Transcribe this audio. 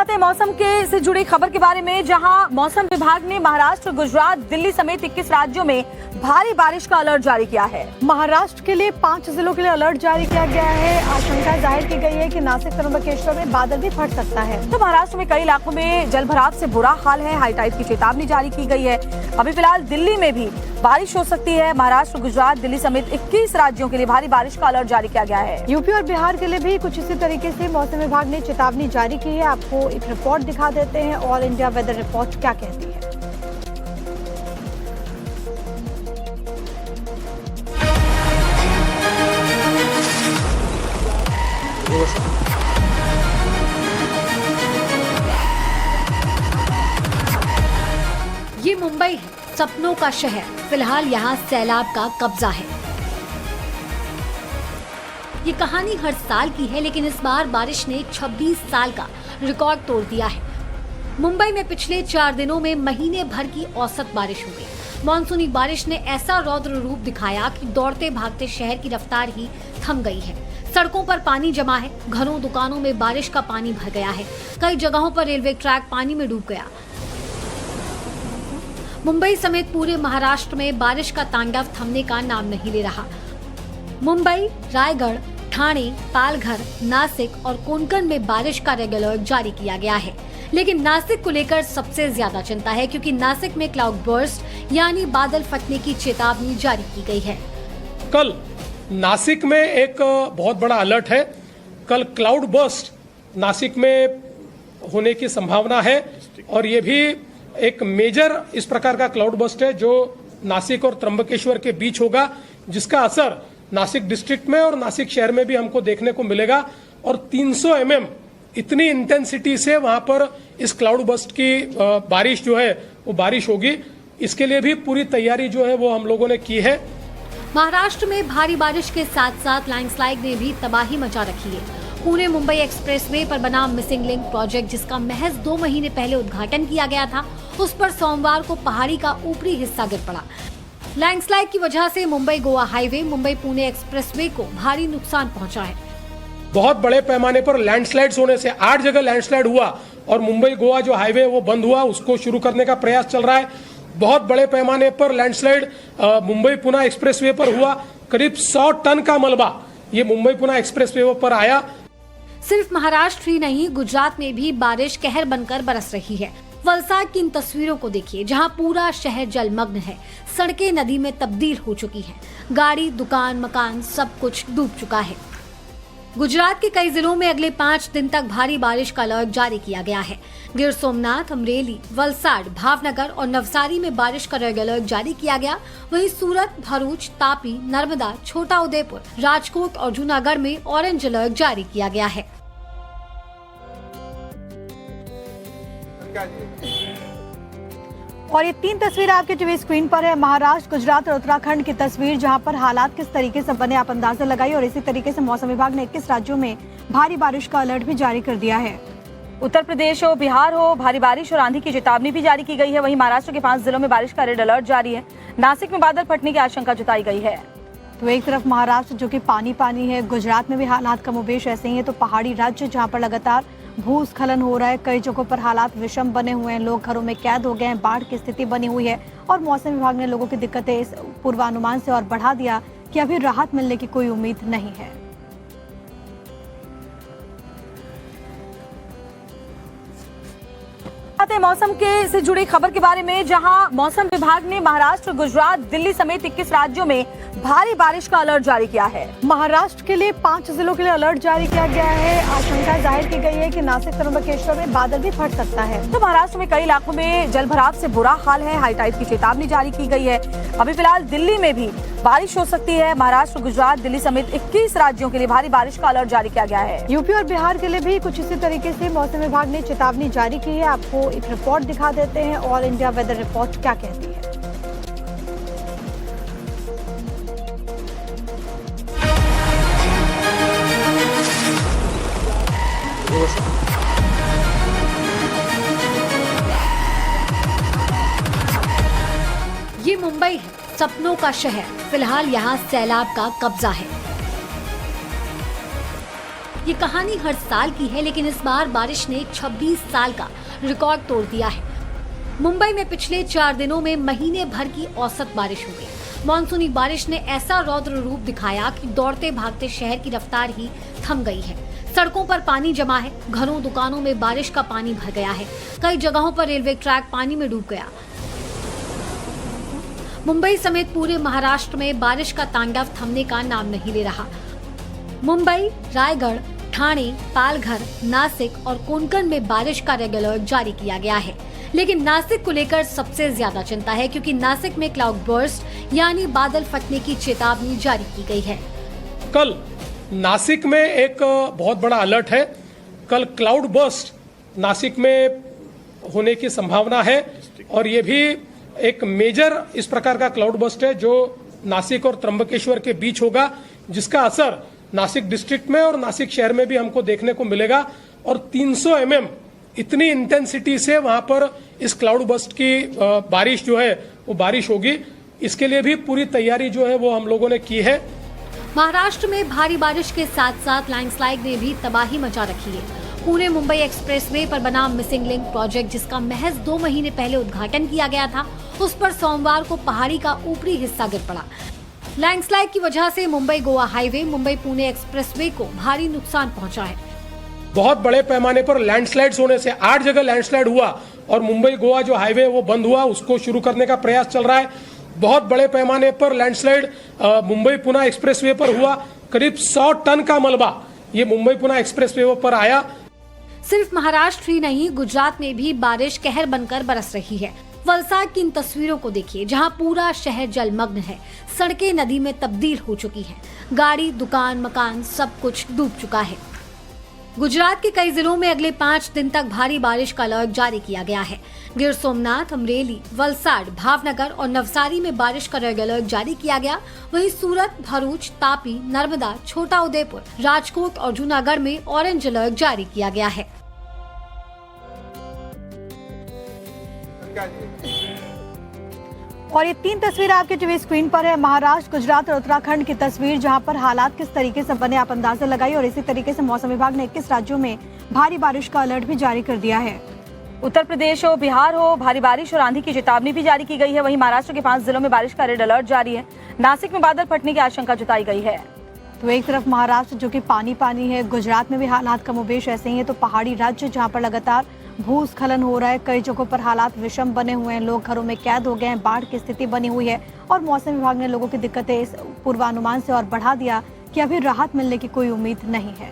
आते हैं मौसम के से जुड़ी खबर के बारे में, जहां मौसम विभाग ने महाराष्ट्र, गुजरात, दिल्ली समेत 21 राज्यों में भारी बारिश का अलर्ट जारी किया है। महाराष्ट्र के लिए 5 जिलों के लिए अलर्ट जारी किया गया है। आशंका जाहिर की गई है कि नासिक, त्र्यंबकेश्वर में बादल भी फट सकता है। तो महाराष्ट्र में कई इलाकों में जलभराव से बुरा हाल है। हाई टाइड की चेतावनी जारी की गई है। अभी फिलहाल दिल्ली में भी बारिश हो सकती है। महाराष्ट्र, गुजरात, दिल्ली समेत 21 राज्यों के लिए भारी बारिश का अलर्ट जारी किया गया है। यूपी और बिहार के लिए भी कुछ इसी तरीके से मौसम विभाग ने चेतावनी जारी की है। आपको एक रिपोर्ट दिखा देते हैं। ऑल इंडिया वेदर रिपोर्ट क्या कहती है। ये मुंबई है, सपनों का शहर। फिलहाल यहाँ सैलाब का कब्जा है। ये कहानी हर साल की है, लेकिन इस बार बारिश ने 26 साल का रिकॉर्ड तोड़ दिया है। मुंबई में पिछले 4 दिनों में महीने भर की औसत बारिश हो गई। मानसूनी बारिश ने ऐसा रौद्र रूप दिखाया कि दौड़ते भागते शहर की रफ्तार ही थम गई है। सड़कों पर पानी जमा है। घरों, दुकानों में बारिश का पानी भर गया है। कई जगहों पर रेलवे ट्रैक पानी में डूब गया। मुंबई समेत पूरे महाराष्ट्र में बारिश का तांडव थमने का नाम नहीं ले रहा। मुंबई, रायगढ़, ठाणे, पालघर, नासिक और कोंकण में बारिश का रेड अलर्ट जारी किया गया है। लेकिन नासिक को लेकर सबसे ज्यादा चिंता है, क्योंकि नासिक में क्लाउड बर्स्ट यानी बादल फटने की चेतावनी जारी की गई है। कल नासिक में एक बहुत बड़ा अलर्ट है। कल क्लाउड बर्स्ट नासिक में होने की संभावना है और ये भी एक मेजर इस प्रकार का क्लाउड बर्स्ट है जो नासिक और त्र्यंबकेश्वर के बीच होगा, जिसका असर नासिक डिस्ट्रिक्ट में और नासिक शहर में भी हमको देखने को मिलेगा। और 300 mm इतनी इंटेंसिटी से वहां पर इस क्लाउड बर्स्ट की बारिश जो है वो बारिश होगी। इसके लिए भी पूरी तैयारी जो है वो हम लोगों ने की है। महाराष्ट्र में भारी बारिश के साथ साथ लैंडस्लाइड ने भी तबाही मचा रखी है। पुणे मुंबई एक्सप्रेसवे पर बना मिसिंग लिंक प्रोजेक्ट, जिसका महज 2 महीने पहले उद्घाटन किया गया था, उस पर सोमवार को पहाड़ी का ऊपरी हिस्सा गिर पड़ा। लैंडस्लाइड की वजह से मुंबई गोवा हाईवे, मुंबई पुणे एक्सप्रेसवे को भारी नुकसान पहुंचा है। बहुत बड़े पैमाने पर लैंडस्लाइड्स होने से 8 जगह लैंडस्लाइड हुआ और मुंबई गोवा जो हाईवे वो बंद हुआ, उसको शुरू करने का प्रयास चल रहा है। बहुत बड़े पैमाने पर लैंडस्लाइड मुंबई पुणे एक्सप्रेसवे पर हुआ। करीब 100 टन का मलबा ये मुंबई पुणे एक्सप्रेसवे पर आया। सिर्फ महाराष्ट्र ही नहीं, गुजरात में भी बारिश कहर बनकर बरस रही है। वलसाड की इन तस्वीरों को देखिए, जहां पूरा शहर जलमग्न है। सड़कें नदी में तब्दील हो चुकी हैं। गाड़ी, दुकान, मकान सब कुछ डूब चुका है। गुजरात के कई जिलों में अगले 5 दिन तक भारी बारिश का अलर्ट जारी किया गया है। गिर सोमनाथ, अमरेली, वलसाड, भावनगर और नवसारी में बारिश का रेड अलर्ट जारी किया गया। वहीं सूरत, भरूच, तापी, नर्मदा, छोटा उदेपुर, राजकोट और जूनागढ़ में ऑरेंज अलर्ट जारी किया गया है। और ये 3 तस्वीर आपके टीवी स्क्रीन पर है। महाराष्ट्र, गुजरात और उत्तराखंड की तस्वीर, जहां पर हालात किस तरीके से बने आप अंदाजा लगाइए। और इसी तरीके से मौसम विभाग ने 21 राज्यों में भारी बारिश का अलर्ट भी जारी कर दिया है। उत्तर प्रदेश हो, बिहार हो, भारी बारिश और आंधी की चेतावनी भी जारी की गई है। वहीं महाराष्ट्र के 5 जिलों में बारिश का रेड अलर्ट जारी है। नासिक में बादल फटने की आशंका जताई गई है। तो एक तरफ महाराष्ट्र जो कि पानी पानी है, गुजरात में भी हालात कमोबेश ऐसे ही है। तो पहाड़ी राज्य जहाँ पर लगातार भूस्खलन हो रहा है, कई जगहों पर हालात विषम बने हुए हैं। लोग घरों में कैद हो गए हैं, बाढ़ की स्थिति बनी हुई है। और मौसम विभाग ने लोगों की दिक्कतें इस पूर्वानुमान से और बढ़ा दिया कि अभी राहत मिलने की कोई उम्मीद नहीं है। आते हैं मौसम के से जुड़ी खबर के बारे में, जहां मौसम विभाग ने महाराष्ट्र, गुजरात, दिल्ली समेत 21 राज्यों में भारी बारिश का अलर्ट जारी किया है। महाराष्ट्र के लिए 5 जिलों के लिए अलर्ट जारी किया गया है। आशंका जाहिर की गई है कि नासिक, त्र्यंबकेश्वर में बादल भी फट सकता है। तो महाराष्ट्र में कई इलाकों में जलभराव से बुरा हाल है। हाई टाइड की चेतावनी जारी की गई है। अभी फिलहाल दिल्ली में भी बारिश हो सकती है। महाराष्ट्र, गुजरात, दिल्ली समेत 21 राज्यों के लिए भारी बारिश का अलर्ट जारी किया गया है। यूपी और बिहार के लिए भी कुछ इसी तरीके से मौसम विभाग ने चेतावनी जारी की है। आपको एक रिपोर्ट दिखा देते हैं। ऑल इंडिया वेदर रिपोर्ट क्या कहती है। ये मुंबई है, सपनों का शहर। फिलहाल यहाँ सैलाब का कब्जा है। ये कहानी हर साल की है, लेकिन इस बार बारिश ने 26 साल का रिकॉर्ड तोड़ दिया है। मुंबई में पिछले 4 दिनों में महीने भर की औसत बारिश हो गई। मानसूनी बारिश ने ऐसा रौद्र रूप दिखाया कि दौड़ते भागते शहर की रफ्तार ही थम गई है। सड़कों पर पानी जमा है, घरों दुकानों में बारिश का पानी भर गया है। कई जगहों पर रेलवे ट्रैक पानी में डूब गया। मुंबई समेत पूरे महाराष्ट्र में बारिश का तांडव थमने का नाम नहीं ले रहा। मुंबई, रायगढ़, ठाणे, पालघर, नासिक और कोंकण में बारिश का रेड अलर्ट जारी किया गया है। लेकिन नासिक को लेकर सबसे ज्यादा चिंता है, क्योंकि नासिक में क्लाउड बर्स्ट यानी बादल फटने की चेतावनी जारी की गई है। कल नासिक में एक बहुत बड़ा अलर्ट है। कल क्लाउड बर्स्ट नासिक में होने की संभावना है और ये भी एक मेजर इस प्रकार का क्लाउड बर्स्ट है जो नासिक और त्र्यंबकेश्वर के बीच होगा, जिसका असर नासिक डिस्ट्रिक्ट में और नासिक शहर में भी हमको देखने को मिलेगा। और 300 mm इतनी इंटेंसिटी से वहां पर इस क्लाउड बर्स्ट की बारिश जो है वो बारिश होगी। इसके लिए भी पूरी तैयारी जो है वो हम लोगों ने की है। महाराष्ट्र में भारी बारिश के साथ साथ लैंडस्लाइड ने भी तबाही मचा रखी है। पुणे मुंबई एक्सप्रेसवे पर बना मिसिंग लिंक प्रोजेक्ट, जिसका महज 2 महीने पहले उद्घाटन किया गया था, उस पर सोमवार को पहाड़ी का ऊपरी हिस्सा गिर पड़ा। लैंडस्लाइड की वजह से मुंबई गोवा हाईवे, मुंबई पुणे एक्सप्रेसवे को भारी नुकसान पहुंचा है। बहुत बड़े पैमाने पर लैंडस्लाइड्स होने से 8 जगह लैंडस्लाइड हुआ और मुंबई गोवा जो हाईवे वो बंद हुआ, उसको शुरू करने का प्रयास चल रहा है। बहुत बड़े पैमाने पर लैंडस्लाइड मुंबई पुणे एक्सप्रेसवे पर हुआ। करीब 100 टन का मलबा ये मुंबई पुणे एक्सप्रेसवे पर आया। सिर्फ महाराष्ट्र ही नहीं, गुजरात में भी बारिश कहर बनकर बरस रही है। वलसाड की इन तस्वीरों को देखिए, जहां पूरा शहर जलमग्न है। सड़कें नदी में तब्दील हो चुकी हैं। गाड़ी, दुकान, मकान सब कुछ डूब चुका है। गुजरात के कई जिलों में अगले 5 दिन तक भारी बारिश का अलर्ट जारी किया गया है। गिर सोमनाथ, अमरेली, वलसाड, भावनगर और नवसारी में बारिश का रेड अलर्ट जारी किया गया। वहीं सूरत, भरूच, तापी, नर्मदा, छोटा उदेपुर, राजकोट और जूनागढ़ में ऑरेंज अलर्ट जारी किया गया है। और ये 3 तस्वीर आपके टीवी स्क्रीन पर है। महाराष्ट्र, गुजरात और उत्तराखंड की तस्वीर, जहां पर हालात किस तरीके से बने आप अंदाजा लगाइए। और इसी तरीके से मौसम विभाग ने 21 राज्यों में भारी बारिश का अलर्ट भी जारी कर दिया है। उत्तर प्रदेश हो, बिहार हो, भारी बारिश और आंधी की चेतावनी भी जारी की गई है। वहीं महाराष्ट्र के 5 जिलों में बारिश का रेड अलर्ट जारी है। नासिक में बादल फटने की आशंका जताई गई है। तो एक तरफ महाराष्ट्र जो कि पानी पानी है, गुजरात में भी हालात कमोबेश ऐसे ही है। तो पहाड़ी राज्य जहां पर लगातार भूस्खलन हो रहा है, कई जगहों पर हालात विषम बने हुए हैं, लोग घरों में कैद हो गए हैं, बाढ़ की स्थिति बनी हुई है। और मौसम विभाग ने लोगों की दिक्कतें इस पूर्वानुमान से और बढ़ा दिया कि अभी राहत मिलने की कोई उम्मीद नहीं है।